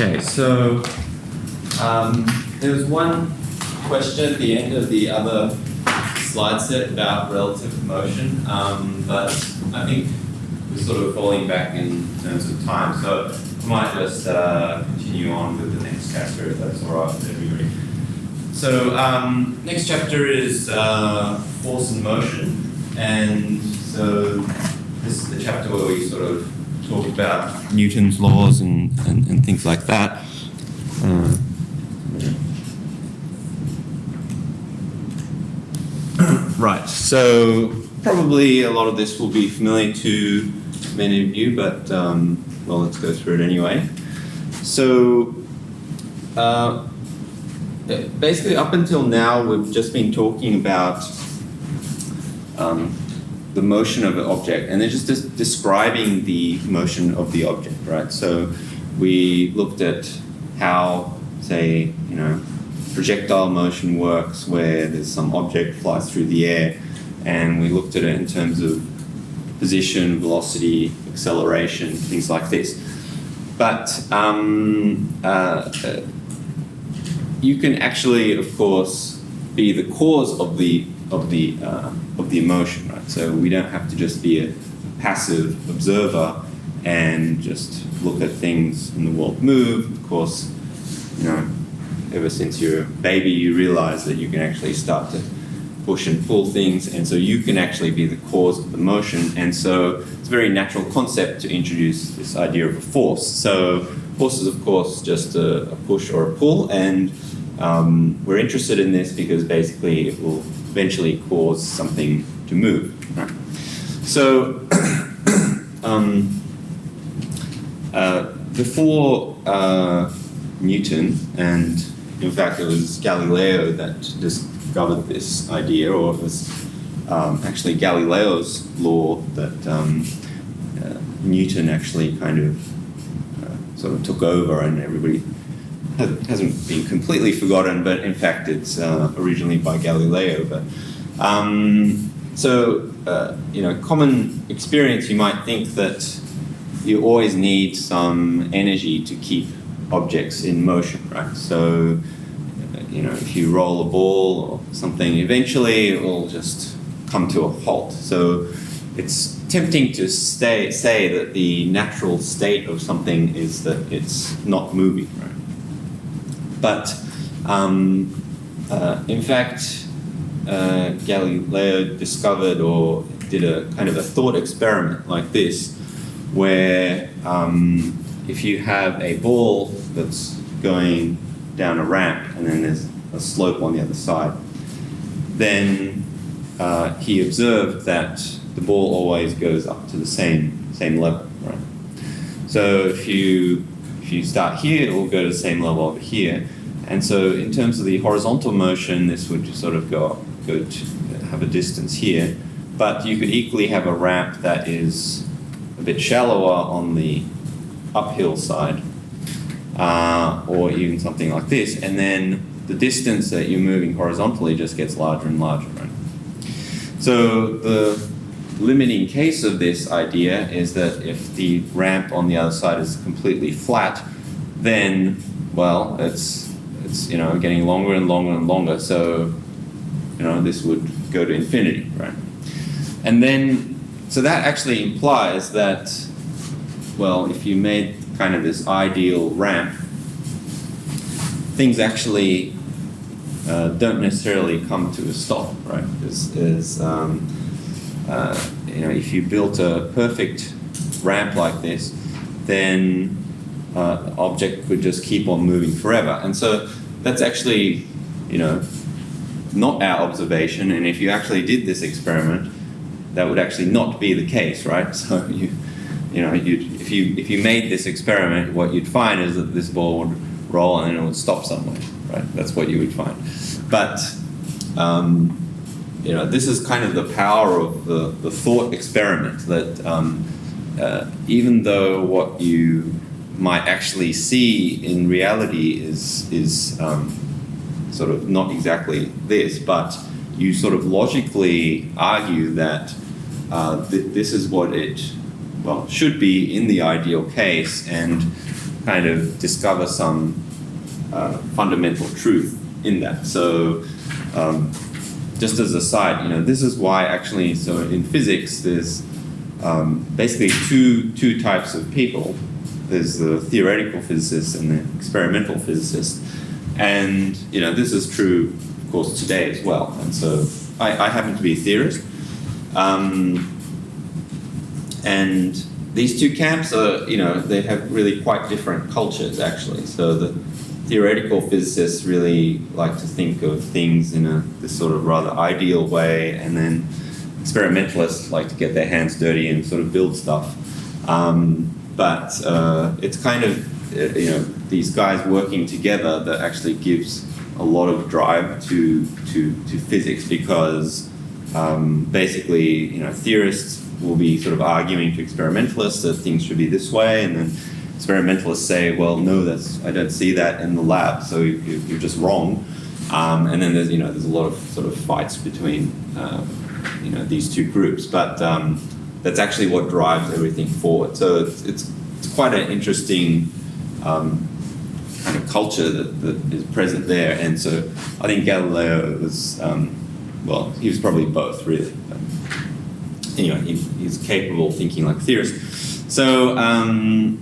Okay, so there was one question at the end of the other slide set about relative motion, but I think we're sort of falling back in terms of time, so I might just continue on with the next chapter if that's all right with everybody. So next chapter is force and motion, and so this is the chapter where we sort of talk about Newton's laws and things like that. Right, so probably a lot of this will be familiar to many of you, but well, let's go through it anyway. So basically up until now we've just been talking about the motion of an object, and they're just describing the motion of the object, right? So we looked at how, say, projectile motion works, where there's some object flies through the air, and we looked at it in terms of position, velocity, acceleration, things like this. But you can actually, of course, be the cause of the emotion, right? So we don't have to just be a passive observer and just look at things in the world move. Of course, ever since you're a baby, you realize that you can actually start to push and pull things, and so you can actually be the cause of the motion. And so it's a very natural concept to introduce this idea of a force. So force is, of course, just a push or a pull, and we're interested in this because basically it will eventually cause something to move. Right? So before Newton, and in fact it was Galileo that discovered this idea, or it was actually Galileo's law that Newton actually kind of sort of took over, and everybody hasn't been completely forgotten, but in fact it's originally by Galileo. But common experience, you might think that you always need some energy to keep objects in motion, right? So if you roll a ball or something, eventually it will just come to a halt. So it's tempting to say that the natural state of something is that it's not moving, right? But in fact, Galileo discovered or did a kind of a thought experiment like this, where if you have a ball that's going down a ramp and then there's a slope on the other side, then he observed that the ball always goes up to the same level, right? So if you start here, it will go to the same level over here. And so in terms of the horizontal motion, this would just sort of go to have a distance here. But you could equally have a ramp that is a bit shallower on the uphill side, or even something like this. And then the distance that you're moving horizontally just gets larger and larger, right? So the limiting case of this idea is that if the ramp on the other side is completely flat, then, well, it's getting longer and longer and longer. So, this would go to infinity, right? And then, so that actually implies that, well, if you made kind of this ideal ramp, things actually don't necessarily come to a stop, right? If you built a perfect ramp like this, then the object could just keep on moving forever. And so that's actually, not our observation. And if you actually did this experiment, that would actually not be the case, right? So if you made this experiment, what you'd find is that this ball would roll and then it would stop somewhere, right? That's what you would find. But this is kind of the power of the thought experiment, that even though what you might actually see in reality is sort of not exactly this, but you sort of logically argue that this is what it should be in the ideal case, and kind of discover some fundamental truth in that. So just as a side, this is why actually, so in physics, there's basically two types of people. There's the theoretical physicist and the experimental physicist. And, this is true, of course, today as well. And so I happen to be a theorist. And these two camps are, they have really quite different cultures, actually. So the theoretical physicists really like to think of things in this sort of rather ideal way, and then experimentalists like to get their hands dirty and sort of build stuff. But it's kind of, these guys working together that actually gives a lot of drive to physics, because basically, theorists will be sort of arguing to experimentalists that things should be this way, and then experimentalists say, well, no, I don't see that in the lab, so you're just wrong. And then there's a lot of sort of fights between these two groups, but that's actually what drives everything forward. So it's quite an interesting kind of culture that is present there. And so I think Galileo was, he was probably both, really. Anyway, he's capable of thinking like a theorist. So, and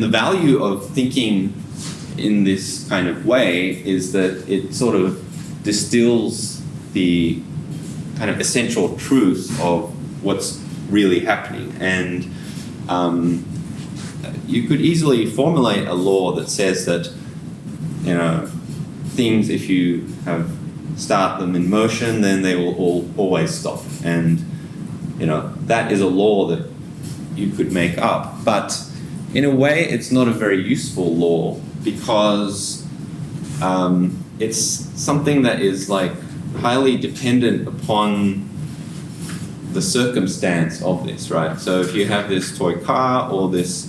the value of thinking in this kind of way is that it sort of distills the kind of essential truth of what's really happening. And you could easily formulate a law that says that, things, if you start them in motion, then they will always stop. And, that is a law that you could make up. But in a way, it's not a very useful law, because it's something that is like highly dependent upon the circumstance of this, right? So if you have this toy car or this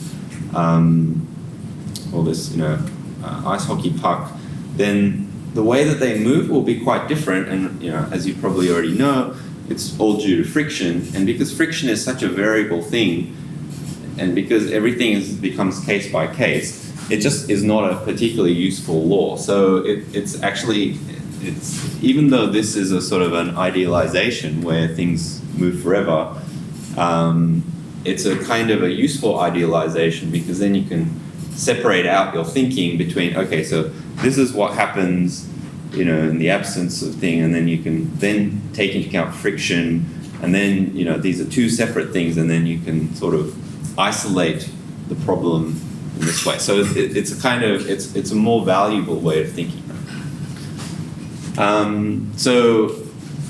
ice hockey puck, then the way that they move will be quite different. And as you probably already know, it's all due to friction. And because friction is such a variable thing, and because everything becomes case by case, it just is not a particularly useful law. So it's even though this is a sort of an idealization where things move forever, it's a kind of a useful idealization, because then you can separate out your thinking between, okay, so this is what happens, in the absence of thing, and then you can then take into account friction, and then, these are two separate things, and then you can sort of isolate the problem in this way. So it's a kind of, it's a more valuable way of thinking. So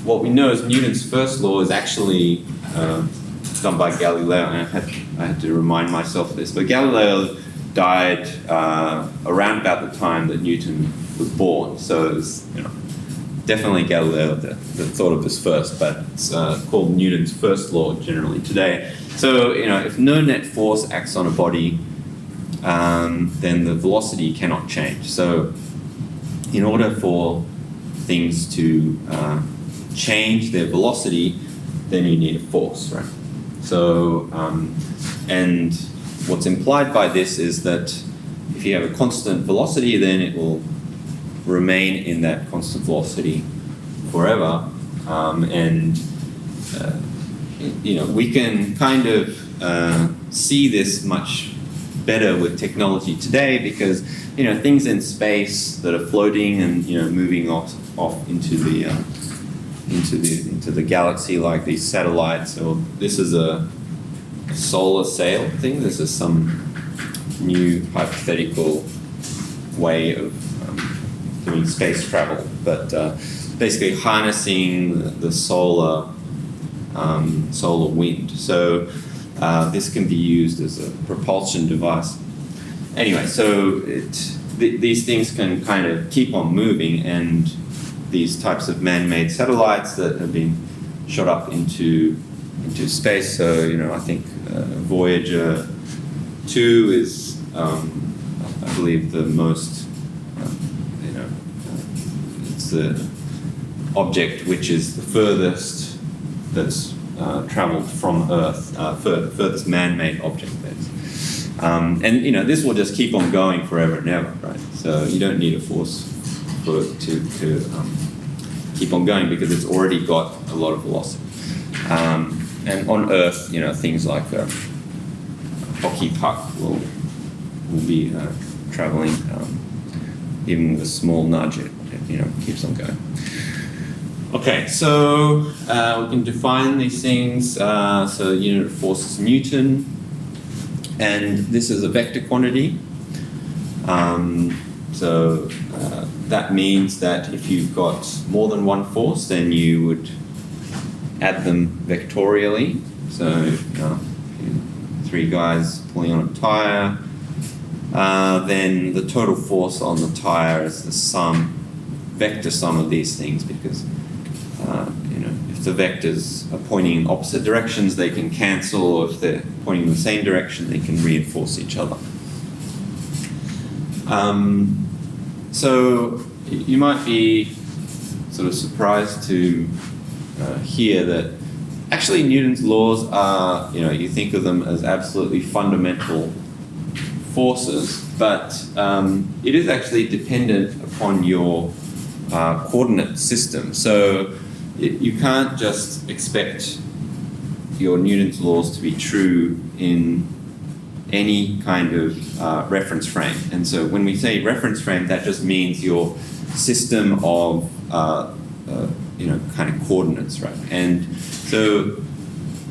what we know is Newton's first law is actually done by Galileo, and I had to remind myself of this, but Galileo died around about the time that Newton was born. So it was, definitely Galileo that thought of this first, but it's called Newton's first law generally today. So, if no net force acts on a body, then the velocity cannot change. So in order for things to change their velocity, then you need a force, right? So, and what's implied by this is that if you have a constant velocity, then it will remain in that constant velocity forever. We can kind of see this much better with technology today, because things in space that are floating and moving off into the galaxy, like these satellites, or this is a solar sail thing. This is some new hypothetical way of doing space travel, but basically harnessing the solar wind. So this can be used as a propulsion device. Anyway, so these things can kind of keep on moving, and these types of man-made satellites that have been shot up into space. So I think Voyager 2 is, I believe, the most, it's the object which is the furthest that's traveled from Earth, furthest man-made object. And this will just keep on going forever and ever, right? So you don't need a force for it to keep on going because it's already got a lot of velocity. And on Earth, things like a hockey puck will be traveling even with a small nudge. It keeps on going. Okay, so we can define these things. So the unit of force is Newton, and this is a vector quantity. So that means that if you've got more than one force, then you would add them vectorially. So 3 guys pulling on a tire, then the total force on the tire is the vector sum of these things, because if the vectors are pointing in opposite directions, they can cancel, or if they're pointing in the same direction, they can reinforce each other. So you might be sort of surprised to hear that actually Newton's laws are, you think of them as absolutely fundamental forces, but it is actually dependent upon your coordinate system. So you can't just expect your Newton's laws to be true in any kind of reference frame. And so when we say reference frame, that just means your system of kind of coordinates, right? And so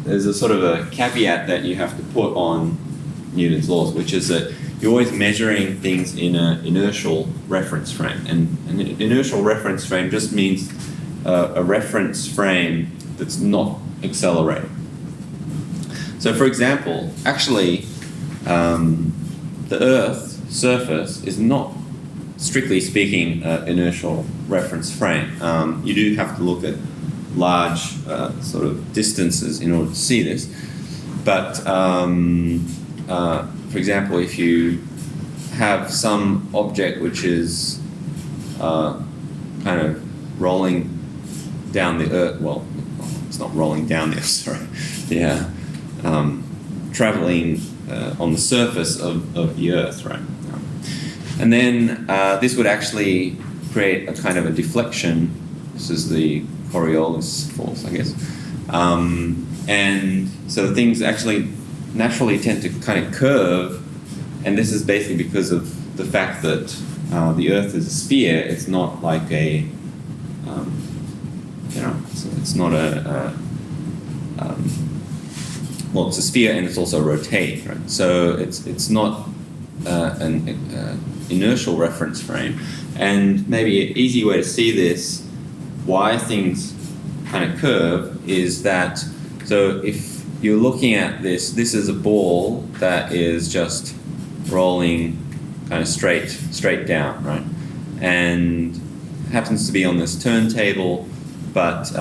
there's a sort of a caveat that you have to put on Newton's laws, which is that you're always measuring things in an inertial reference frame. And an inertial reference frame just means a reference frame that's not accelerating. So for example, actually, the Earth's surface is not, strictly speaking, inertial reference frame. You do have to look at large sort of distances in order to see this. But for example, if you have some object which is kind of rolling down the Earth, well, it's not rolling down the Earth, sorry, yeah, traveling on the surface of the Earth, right? And then this would actually create a kind of a deflection. This is the Coriolis force, I guess. And so things actually naturally tend to kind of curve, and this is basically because of the fact that the Earth is a sphere. It's not like a, it's not well, it's a sphere and it's also rotating, right? So it's not an inertial reference frame. And maybe an easy way to see this, why things kind of curve, is that, so if you're looking at this is a ball that is just rolling kind of straight down, right? And happens to be on this turntable, but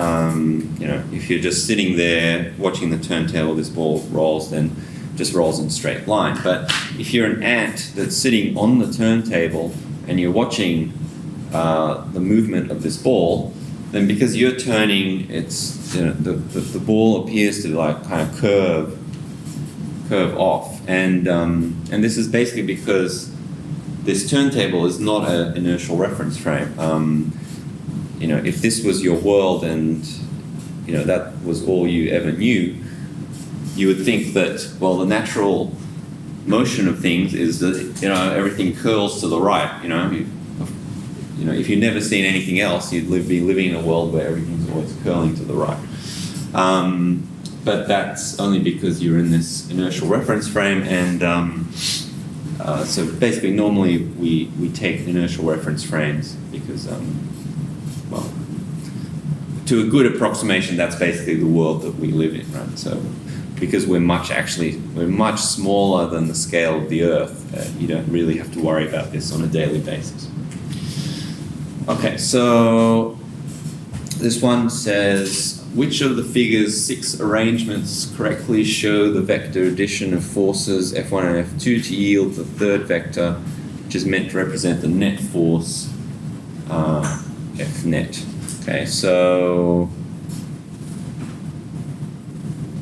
if you're just sitting there watching the turntable, this ball rolls, then just rolls in a straight line. But if you're an ant that's sitting on the turntable and you're watching the movement of this ball, then because you're turning, it's the ball appears to like kind of curve off, and this is basically because this turntable is not an inertial reference frame. If this was your world and that was all you ever knew, you would think that, well, the natural motion of things is that everything curls to the right. If you've never seen anything else, you'd be living in a world where everything's always curling to the right. But that's only because you're in this inertial reference frame, and so basically normally we take inertial reference frames because, well, to a good approximation, that's basically the world that we live in, right? So because we're much smaller than the scale of the Earth, you don't really have to worry about this on a daily basis. Okay, so this one says, which of the figure's 6 arrangements correctly show the vector addition of forces F1 and F2 to yield the third vector, which is meant to represent the net force F net? Okay, so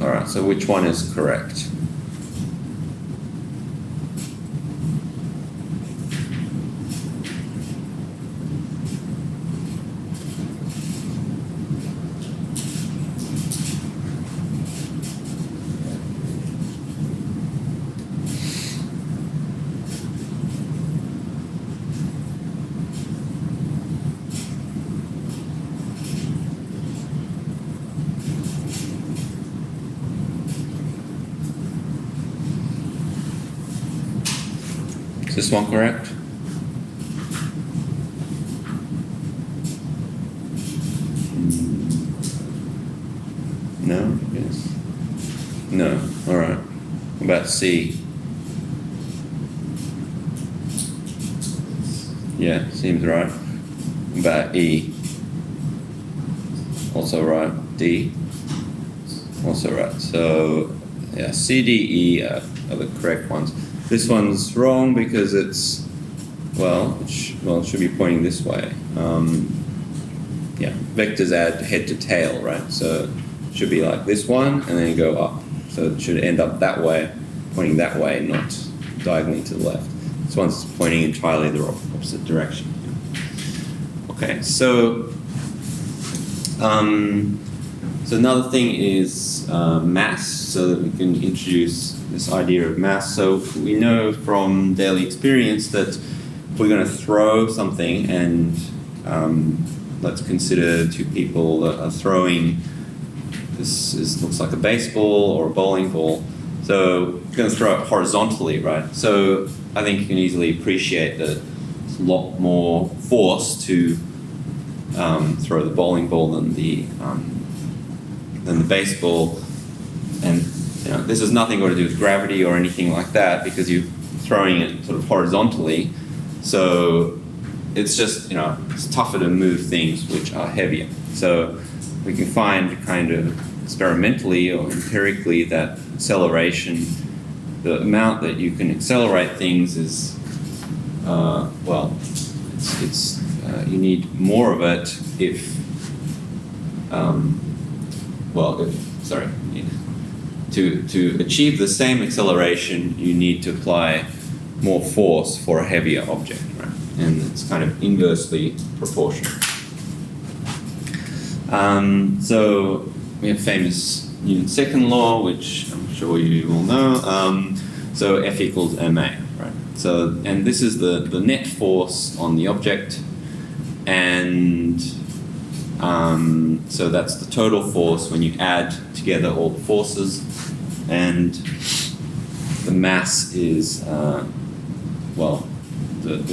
all right, so which one is correct? this one correct? No? Yes? No. All right. What about C? Yeah, seems right. What about E? Also right. D? Also right. So, yeah, C, D, E are the correct ones. This one's wrong because it's, it should be pointing this way. Yeah, vectors add head to tail, right? So it should be like this one and then go up. So it should end up that way, pointing that way, not diagonally to the left. This one's pointing entirely the opposite direction. Okay, so another thing is mass, so that we can introduce this idea of mass. So we know from daily experience that if we're going to throw something, and let's consider two people that are throwing, looks like a baseball or a bowling ball. So we're going to throw it horizontally, right? So I think you can easily appreciate that it's a lot more force to throw the bowling ball than the baseball. And this has nothing got to do with gravity or anything like that, because you're throwing it sort of horizontally. So it's just, it's tougher to move things which are heavier. So we can find kind of experimentally or empirically that acceleration, the amount that you can accelerate things is, you need more of it to achieve the same acceleration, you need to apply more force for a heavier object, right? And it's kind of inversely proportional. So we have famous Newton's second law, which I'm sure you all know. So F equals ma, right? So, and this is the net force on the object, and so that's the total force when you add together all the forces, and the mass is the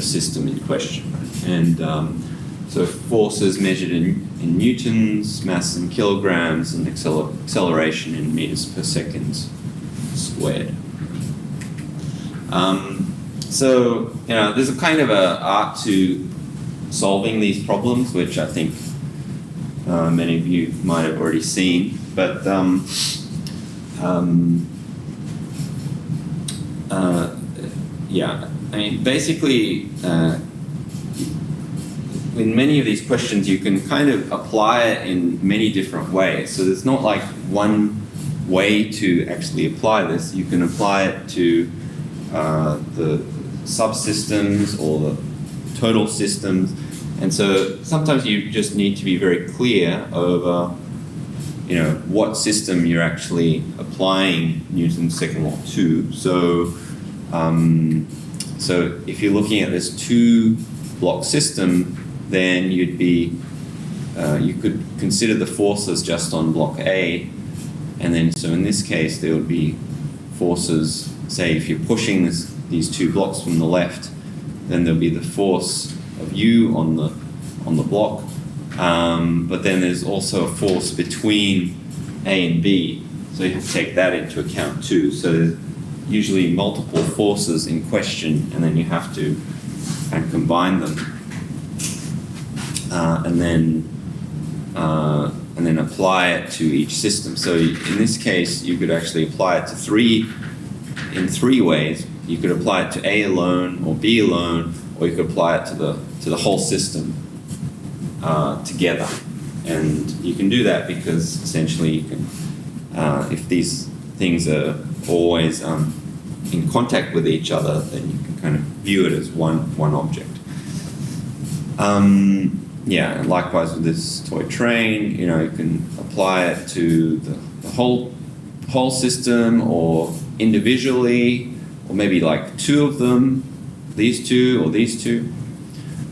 system in question, right? And so forces measured in newtons, mass in kilograms, and acceleration in meters per second squared. So there's a kind of a art to solving these problems, which I think many of you might have already seen. But basically, in many of these questions, you can kind of apply it in many different ways. So there's not like one way to actually apply this. You can apply it to the subsystems or the total systems. And so sometimes you just need to be very clear over, what system you're actually applying Newton's second law to. So, so if you're looking at this two-block system, then you'd be, you could consider the forces just on block A, and then so in this case there would be forces. Say if you're pushing these two blocks from the left, then there'll be the force of U on the block, but then there's also a force between A and B, so you have to take that into account too. So there's usually multiple forces in question, and then you have to kind of combine them, and then apply it to each system. So in this case, you could actually apply it to in three ways. You could apply it to A alone, or B alone, or you could apply it to the whole system together. And you can do that because essentially you can, if these things are always in contact with each other, then you can kind of view it as one object. And likewise with this toy train, you can apply it to the whole system, or individually, or maybe like two of them, these two or these two,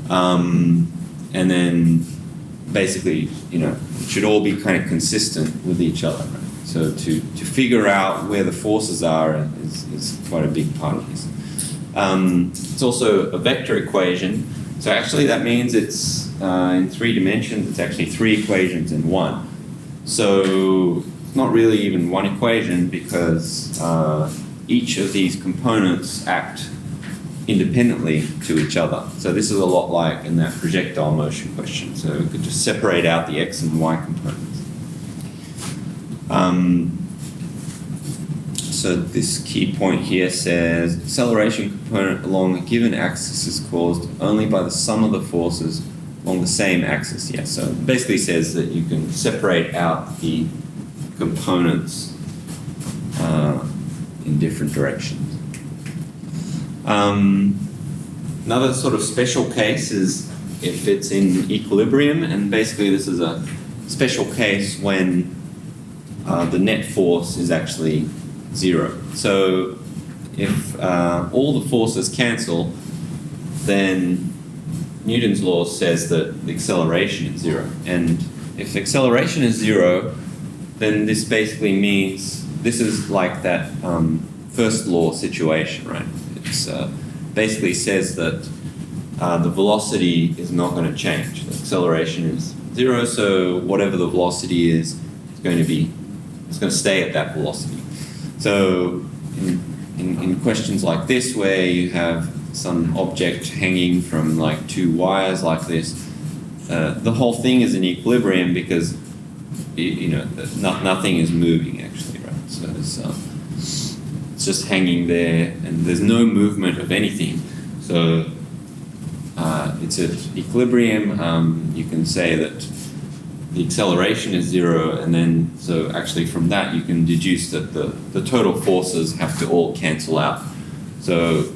and then basically, it should all be kind of consistent with each other. Right? So to figure out where the forces are is quite a big part of this. It's also a vector equation. So actually that means it's in 3 dimensions, it's actually 3 equations in one. So it's not really even one equation because each of these components act independently to each other. So this is a lot like in that projectile motion question. So we could just separate out the x and y components. So this key point here says acceleration component along a given axis is caused only by the sum of the forces along the same axis. Yeah, so it basically says that you can separate out the components in different directions. Another sort of special case is if it's in equilibrium, and basically this is a special case when the net force is actually 0. So if all the forces cancel, then Newton's law says that the acceleration is 0. And if the acceleration is 0, then this basically means this is like that first law situation, right? It's basically says that the velocity is not going to change. The acceleration is 0, so whatever the velocity is, it's going to stay at that velocity. So in questions like this, where you have some object hanging from like 2 wires like this, the whole thing is in equilibrium because nothing is moving actually, right? So it's just hanging there, and there's no movement of anything. So it's at equilibrium. You can say that the acceleration is 0, and then so actually from that you can deduce that the total forces have to all cancel out. So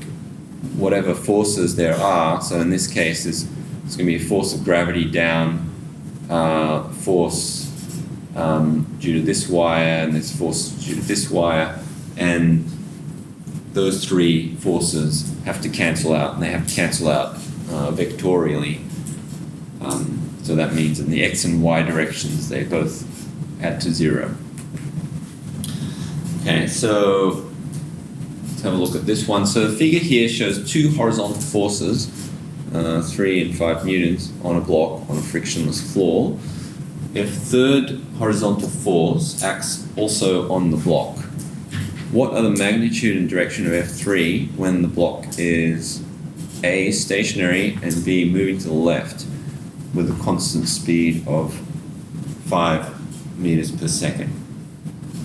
whatever forces there are, so in this case it's going to be a force of gravity down, force due to this wire, and this force due to this wire, and those 3 forces have to cancel out, and they have to cancel out vectorially. So that means in the x and y directions they both add to 0. Okay, so let's have a look at this one. So the figure here shows 2 horizontal forces, 3 and 5 newtons, on a block on a frictionless floor. If third horizontal force acts also on the block, what are the magnitude and direction of F3 when the block is A, stationary, and B, moving to the left with a constant speed of 5 meters per second?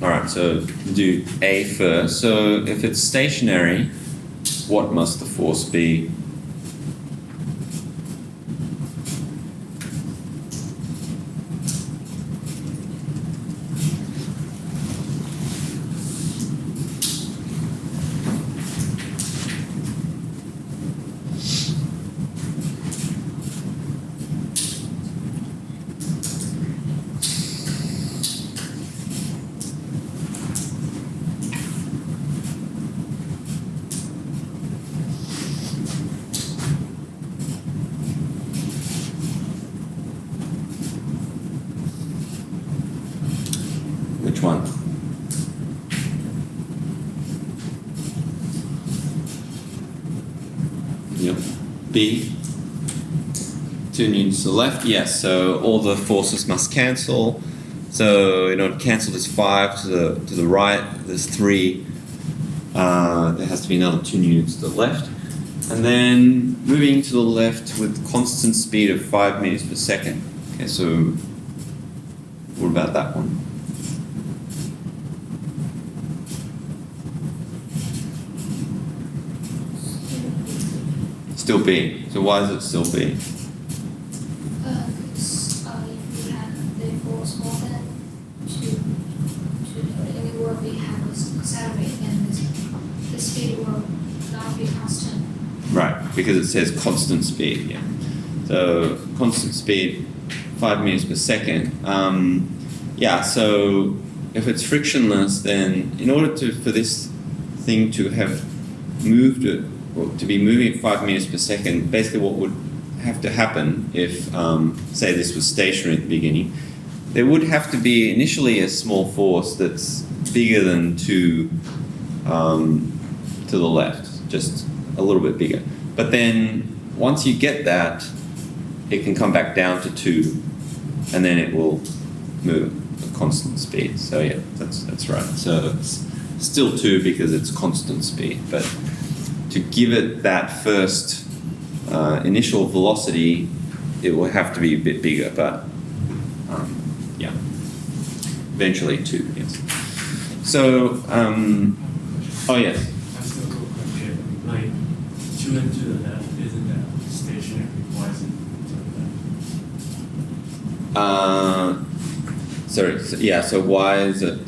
Alright, so we'll do A first. So if it's stationary, what must the force be? Which one? Yep. B. 2 newtons to the left. Yes. So all the forces must cancel. So in order to cancel this 5 to the right, there's 3. There has to be another 2 newtons to the left. And then moving to the left with constant speed of 5 meters per second. Okay. So what about that one? Still B. So why is it still B? Because if we have the force more than 2, it will be have this accelerate, and the speed will not be constant. Right, because it says constant speed. Yeah. So constant speed, 5 meters per second. Yeah. So if it's frictionless, then in order for this thing to have moved it, or to be moving at 5 meters per second, basically what would have to happen if, say this was stationary at the beginning, there would have to be initially a small force that's bigger than 2 to the left, just a little bit bigger. But then once you get that, it can come back down to 2, and then it will move at constant speed. So yeah, that's right. So it's still 2 because it's constant speed, but to give it that first initial velocity, it will have to be a bit bigger, but yeah, eventually 2, yes. So, oh yes? I still go here. Like 2 and to the left, isn't that stationary? Why is it to the left? Sorry, so, yeah, so why is it? I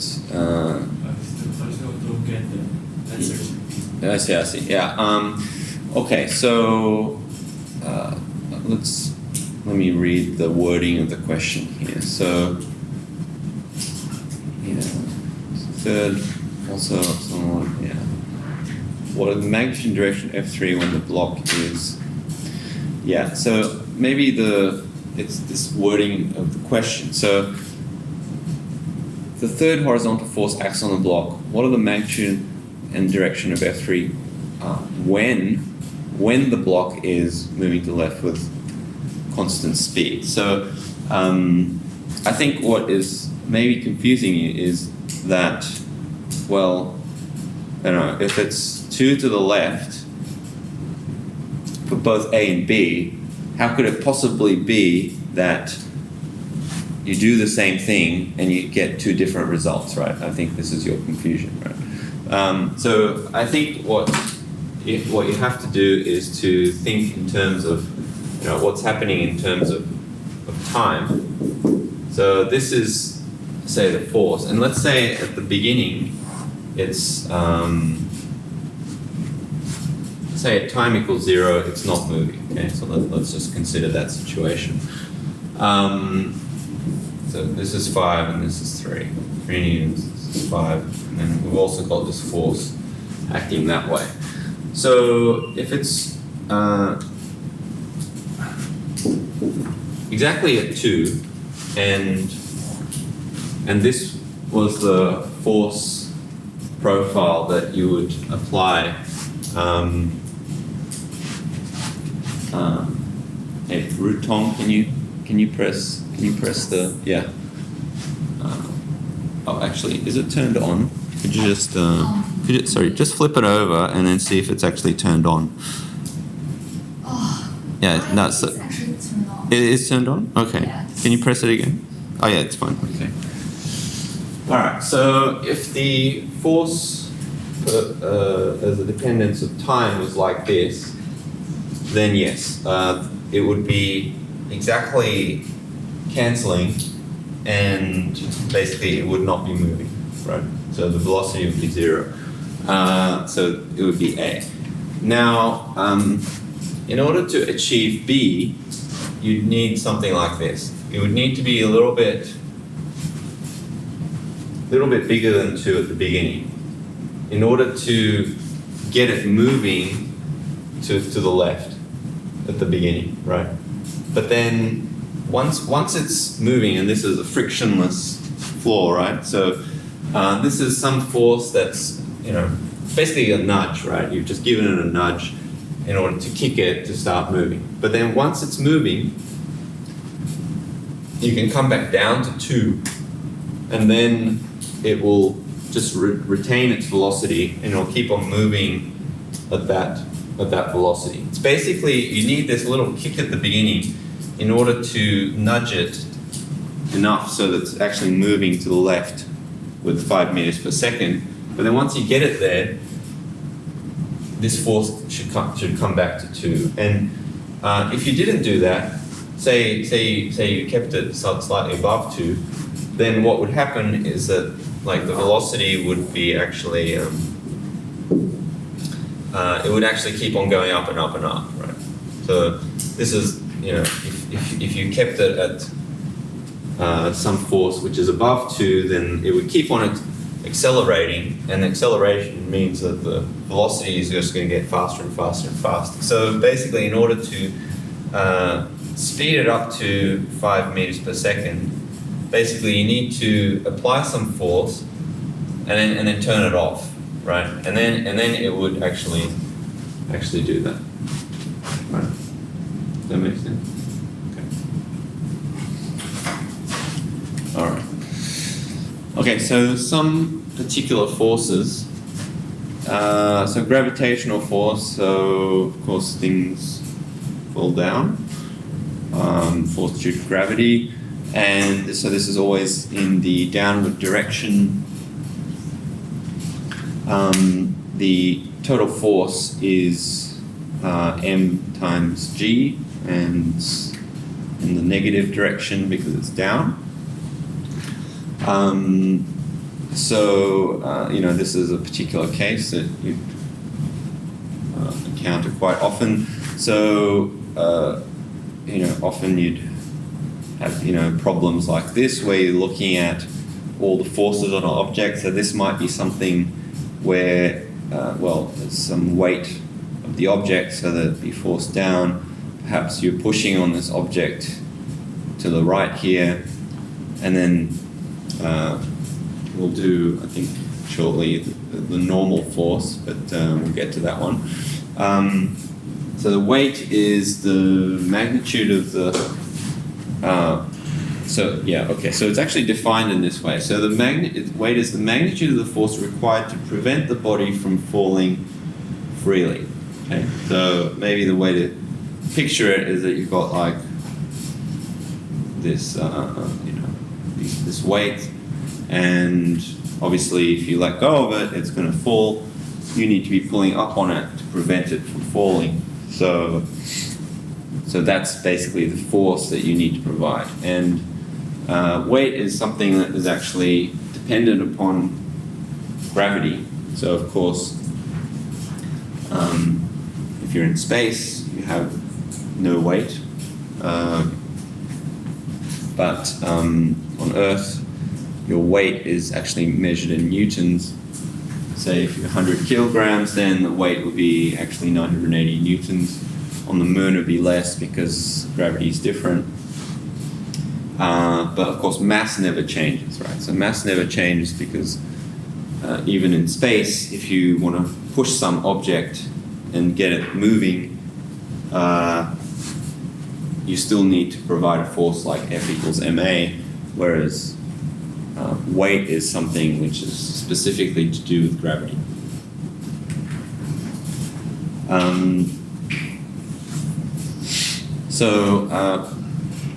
still don't get the answer. I see, yeah. Okay, so let me read the wording of the question here. So, yeah, third, also, yeah. What are the magnitude and direction F3 when the block is? Yeah, so maybe it's this wording of the question. So, the third horizontal force acts on the block. What are the magnitude and direction of F3 when the block is moving to the left with constant speed? So I think what is maybe confusing you is that, well, I don't know, if it's 2 to the left for both A and B, how could it possibly be that you do the same thing and you get 2 different results, right? I think this is your confusion, right? So I think what you have to do is to think in terms of, what's happening in terms of time. So this is, say, the force, and let's say at the beginning it's say at time equals 0, it's not moving. Okay, so let's just consider that situation. So this is 5 and this is 3. 3 newtons, this is 5, and then we've also got this force acting that way. So if it's exactly at 2, and this was the force profile that you would apply. Hey, Root Tong, can you press the, yeah. Oh, actually, is it turned on? Could you just just flip it over and then see if it's actually turned on. Yeah, no, so it's actually turned on. it is turned on? Okay. Yeah. Can you press it again? Oh yeah, it's fine. Okay. Alright, so if the force as a dependence of time was like this, then yes, it would be exactly cancelling, and basically it would not be moving, right? So the velocity would be 0. So it would be A. Now, in order to achieve B, you'd need something like this. It would need to be a little bit bigger than 2 at the beginning in order to get it moving to the left at the beginning, right? But then once it's moving, and this is a frictionless floor, right? So this is some force that's, basically a nudge, right? You've just given it a nudge in order to kick it to start moving. But then once it's moving, you can come back down to 2, and then it will just retain its velocity, and it'll keep on moving at that velocity. It's basically, you need this little kick at the beginning in order to nudge it enough so that it's actually moving to the left with 5 meters per second. But then once you get it there, this force should come back to 2. And if you didn't do that, say you kept it slightly above 2, then what would happen is that, like, the velocity would be actually it would actually keep on going up and up and up, right? So this is, if you kept it at some force which is above 2, then it would keep on accelerating, and acceleration means that the velocity is just going to get faster and faster and faster. So basically, in order to speed it up to 5 meters per second, basically you need to apply some force and then turn it off, right? And then it would actually actually do that. Right? Does that make sense? Okay. All right. Okay, so some particular forces. So gravitational force, so of course things fall down, force due to gravity, and so this is always in the downward direction. The total force is m times g, and in the negative direction because it's down. This is a particular case that you encounter quite often. So, often you'd have, problems like this where you're looking at all the forces on an object. So this might be something where, there's some weight of the object so that it'd be forced down. Perhaps you're pushing on this object to the right here, and then we'll do, I think, shortly the normal force, but we'll get to that one. So the weight is the magnitude of the... So it's actually defined in this way. So the weight is the magnitude of the force required to prevent the body from falling freely. Okay, so maybe the way to picture it is that you've got like this, this weight, and obviously if you let go of it, it's going to fall. You need to be pulling up on it to prevent it from falling. So that's basically the force that you need to provide. And weight is something that is actually dependent upon gravity. So of course, if you're in space, you have no weight. But on Earth, your weight is actually measured in newtons. Say if you're 100 kilograms, then the weight would be actually 980 newtons. On the moon it would be less because gravity is different. But of course mass never changes, right? So mass never changes because even in space, if you want to push some object and get it moving, you still need to provide a force like F equals ma, whereas weight is something which is specifically to do with gravity.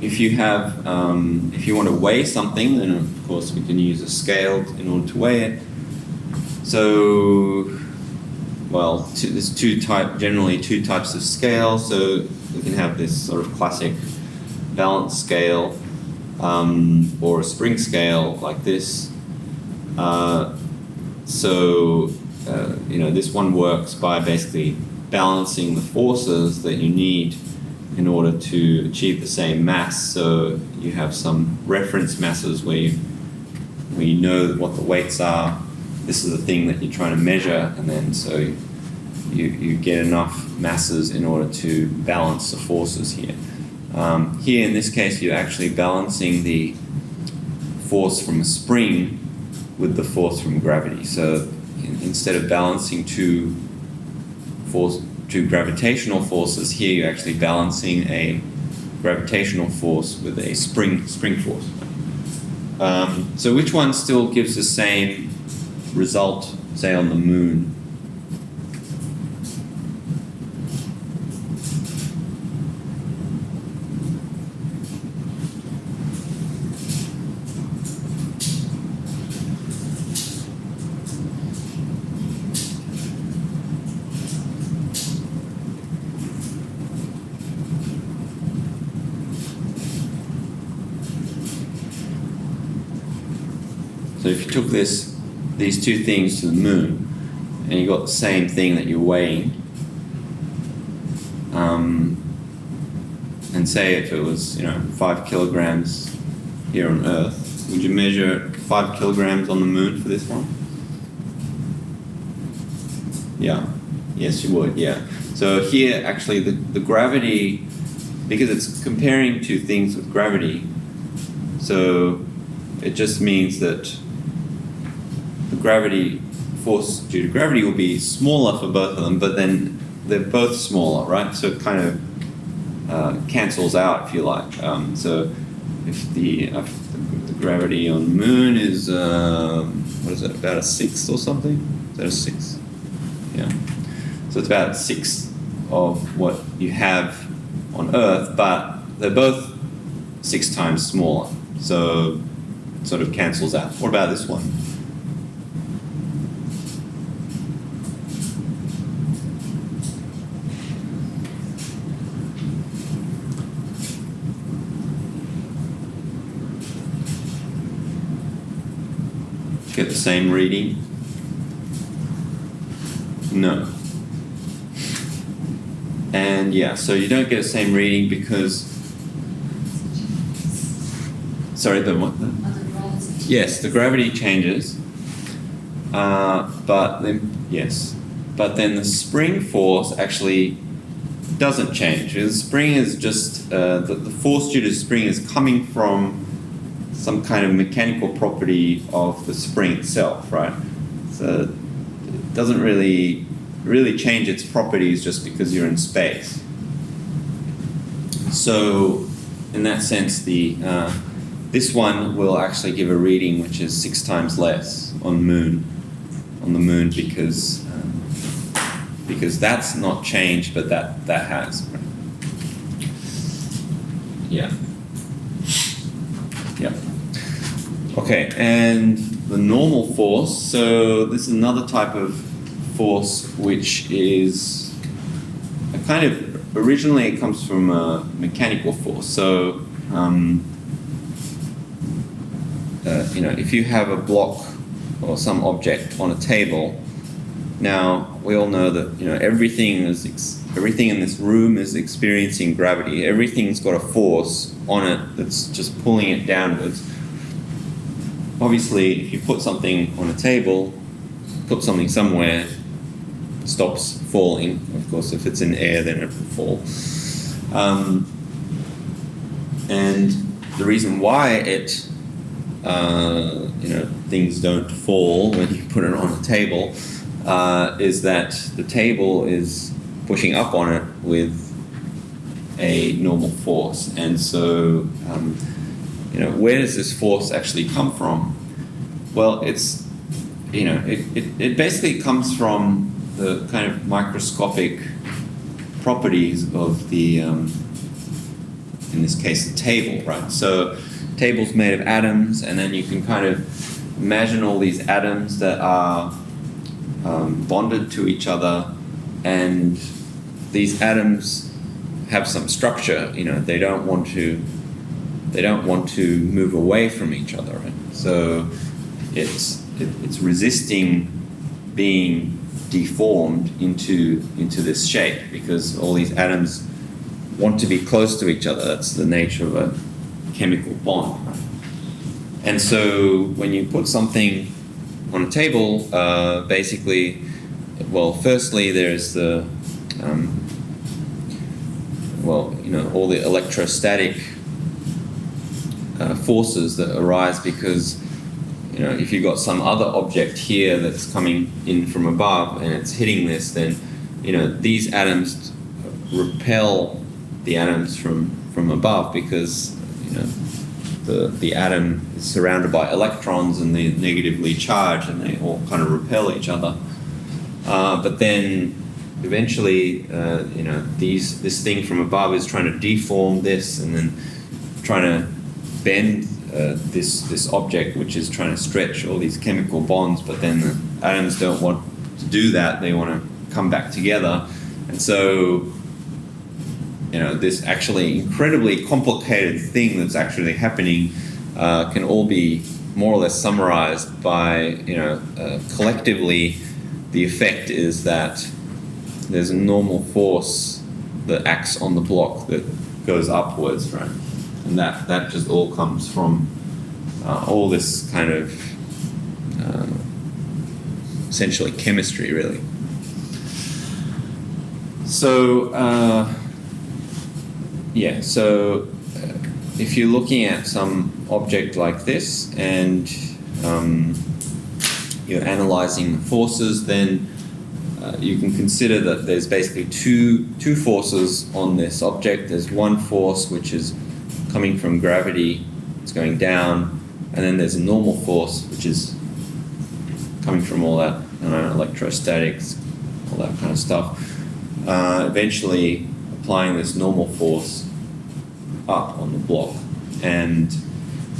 If you want to weigh something, then of course we can use a scale in order to weigh it. So, there's generally two types of scale. So we can have this sort of classic balance scale, or a spring scale like this. This one works by basically balancing the forces that you need in order to achieve the same mass. So you have some reference masses where you know what the weights are. This is the thing that you're trying to measure, and then so you get enough masses in order to balance the forces here. Here in this case, you're actually balancing the force from a spring with the force from gravity. So instead of balancing two gravitational forces, here you're actually balancing a gravitational force with a spring force. So which one still gives the same result, say on the moon? So if you took these two things to the moon, and you got the same thing that you're weighing, and say if it was 5 kilograms here on Earth, would you measure 5 kilograms on the moon for this one? Yeah. Yes, you would. Yeah. So here, actually, the gravity, because it's comparing two things with gravity, so it just means that the gravity force due to gravity will be smaller for both of them, but then they're both smaller, right? So it kind of cancels out, if you like. So if the gravity on the moon is what is it, about a sixth or something? Is that a sixth? Yeah. So it's about a sixth of what you have on Earth, but they're both 6 times smaller. So it sort of cancels out. What about this one? Get the same reading? No. And yeah, so you don't get the same reading because, sorry, the what? Yes, the gravity changes, but then, yes, but then the spring force actually doesn't change. The spring is just, the force due to the spring is coming from some kind of mechanical property of the spring itself, right? So it doesn't really change its properties just because you're in space. So in that sense, this one will actually give a reading which is 6 times less on the moon because that's not changed, but that has. Right? Yeah. Yeah. Okay, and the normal force. So this is another type of force which is a kind of, originally it comes from a mechanical force. So if you have a block or some object on a table, now we all know that everything in this room is experiencing gravity. Everything's got a force on it that's just pulling it downwards. Obviously, if you put something on a table, put something somewhere, it stops falling. Of course, if it's in air, then it will fall. And the reason why things don't fall when you put it on a table is that the table is pushing up on it with a normal force. And so, where does this force actually come from? Well, it basically comes from the kind of microscopic properties of the, in this case, the table, right? So, table's made of atoms, and then you can kind of imagine all these atoms that are bonded to each other, and these atoms have some structure. They don't want to move away from each other, right? So it's resisting being deformed into this shape because all these atoms want to be close to each other. That's the nature of a chemical bond, right? And so when you put something on a table, basically, well, firstly there's the all the electrostatic forces that arise because if you've got some other object here that's coming in from above and it's hitting this, then these atoms repel the atoms from above because the atom is surrounded by electrons and they're negatively charged and they all kind of repel each other. But then eventually, this thing from above is trying to deform this and then trying to bend this object, which is trying to stretch all these chemical bonds. But then the atoms don't want to do that; they want to come back together. And so, this actually incredibly complicated thing that's actually happening can all be more or less summarized by, collectively, the effect is that there's a normal force that acts on the block that goes upwards, right? And that just all comes from all this kind of essentially chemistry, really. So, if you're looking at some object like this and you're analyzing the forces, then you can consider that there's basically two forces on this object. There's one force which is coming from gravity, it's going down, and then there's a normal force which is coming from all that, electrostatics, all that kind of stuff. Eventually applying this normal force up on the block. And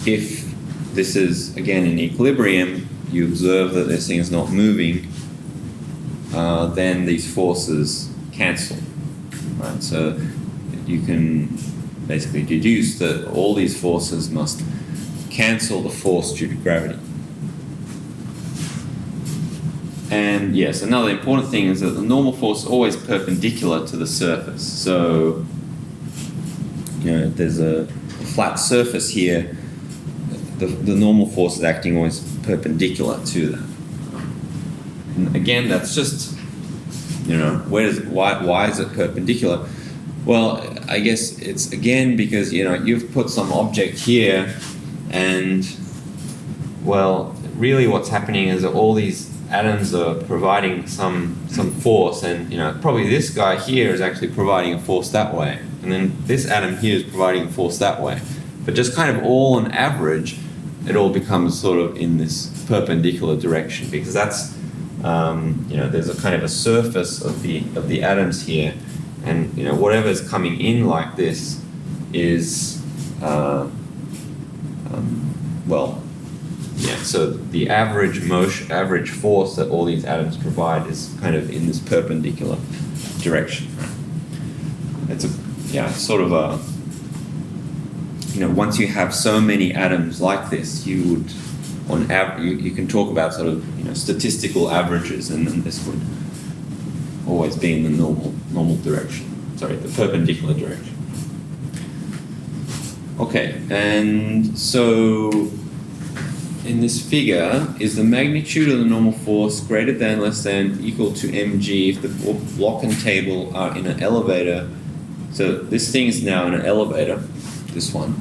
if this is, again, in equilibrium, you observe that this thing is not moving, then these forces cancel. Right? So you can basically deduce that all these forces must cancel the force due to gravity. And yes, another important thing is that the normal force is always perpendicular to the surface. So, if there's a flat surface here, the normal force is acting always perpendicular to that. And again, that's just, why is it perpendicular? Well, I guess it's again because, you've put some object here and, well, really what's happening is that all these atoms are providing some force, and probably this guy here is actually providing a force that way, and then this atom here is providing a force that way. But just kind of all on average, it all becomes sort of in this perpendicular direction, because that's there's a kind of a surface of the atoms here, and whatever's coming in like this is so the average force that all these atoms provide is kind of in this perpendicular direction. It's sort of a, once you have so many atoms like this, you would, you can talk about sort of, statistical averages, and then this would always be in the normal direction. Sorry, the perpendicular direction. Okay, and so in this figure, is the magnitude of the normal force greater than, less than, equal to mg if the block and table are in an elevator? So this thing is now in an elevator, this one.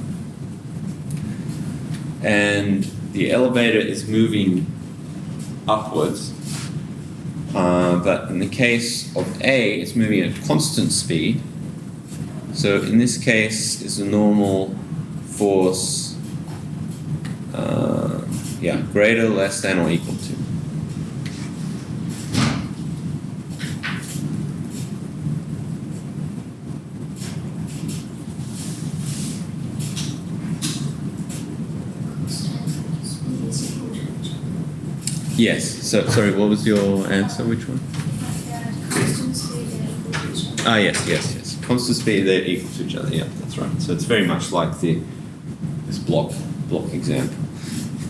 And the elevator is moving upwards. But in the case of A, it's moving at constant speed. So in this case, is the normal force greater, less than, or equal to? Yes. So sorry, what was your answer? Which one? Constant speed and equal to each other. Ah, yes. Constant speed, they're equal to each other. Yeah, that's right. So it's very much like this block example.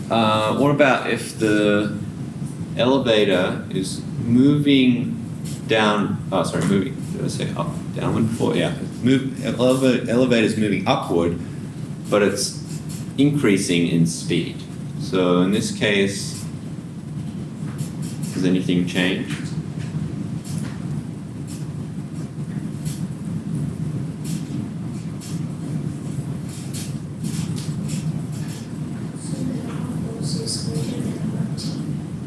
What about if the elevator is moving down? Oh, sorry, moving. Did I say up, downward before? Yeah. Elevator is moving upward, but it's increasing in speed. So in this case, does anything change?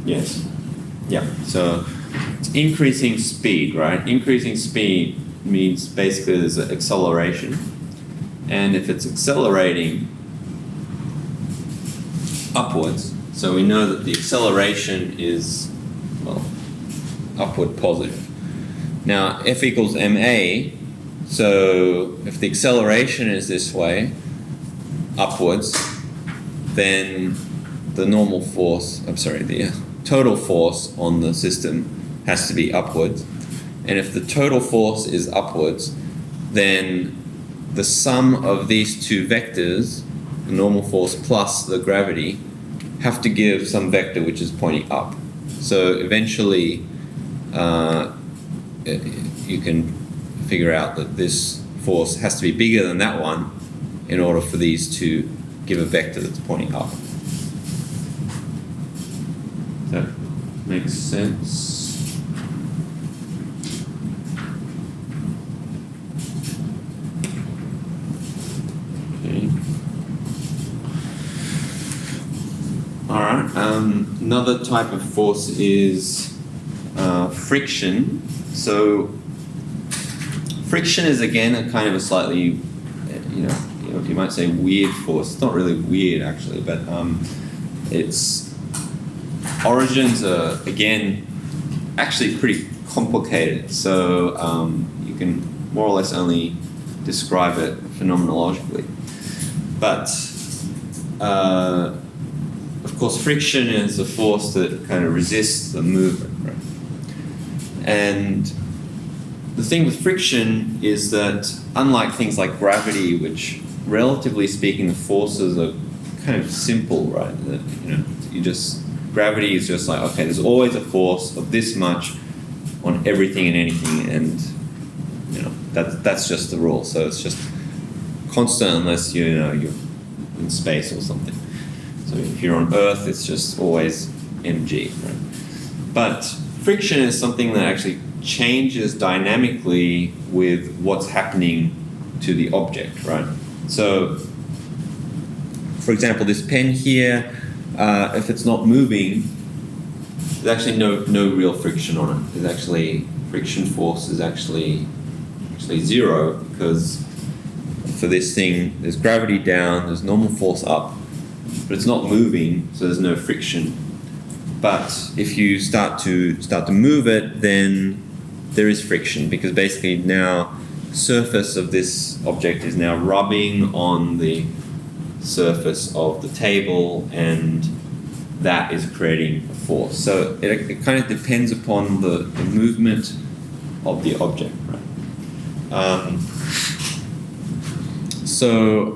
Yes. Yeah. So it's increasing speed, right? Increasing speed means basically there's an acceleration. And if it's accelerating upwards, so we know that the acceleration is, upward positive. Now, F equals ma, so if the acceleration is this way, upwards, then the normal force, the total force on the system has to be upwards. And if the total force is upwards, then the sum of these two vectors, the normal force plus the gravity, have to give some vector which is pointing up. So eventually you can figure out that this force has to be bigger than that one in order for these to give a vector that's pointing up. That makes sense. Okay. All right. Another type of force is friction. So friction is again a kind of a slightly, you might say weird force. It's not really weird actually, but its origins are again actually pretty complicated. So you can more or less only describe it phenomenologically. But of course, friction is a force that kind of resists the movement, right? And the thing with friction is that unlike things like gravity, which relatively speaking the forces are kind of simple, right? That, gravity is just like, okay, there's always a force of this much on everything and anything, and that's just the rule. So it's just constant unless you're in space or something. So if you're on Earth, it's just always mg, right? But friction is something that actually changes dynamically with what's happening to the object, right? So, for example, this pen here, if it's not moving, there's actually no real friction on it. There's actually friction force is actually zero, because for this thing, there's gravity down, there's normal force up, but it's not moving, so there's no friction. But if you start to move it, then there is friction, because basically now the surface of this object is now rubbing on the surface of the table, and that is creating a force. So it kind of depends upon the movement of the object, right? So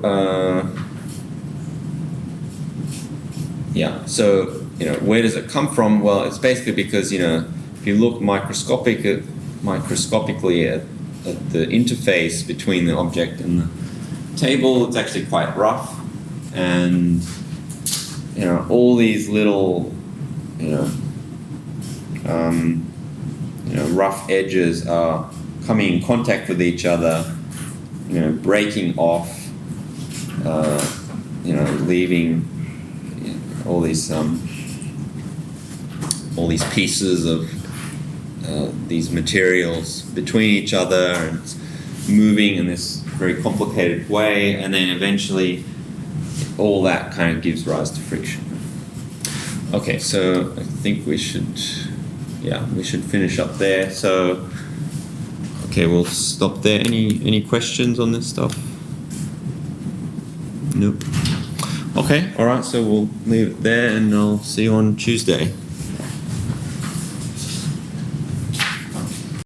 where does it come from? Well, it's basically because if you look microscopically at the interface between the object and the table, it's actually quite rough, and all these little rough edges are coming in contact with each other, breaking off, leaving all these pieces of these materials between each other, and it's moving in this very complicated way, and then eventually all that kind of gives rise to friction. Okay, so I think we should finish up there. So okay, we'll stop there. Any questions on this stuff? Nope. Okay, all right, so we'll leave it there, and I'll see you on Tuesday.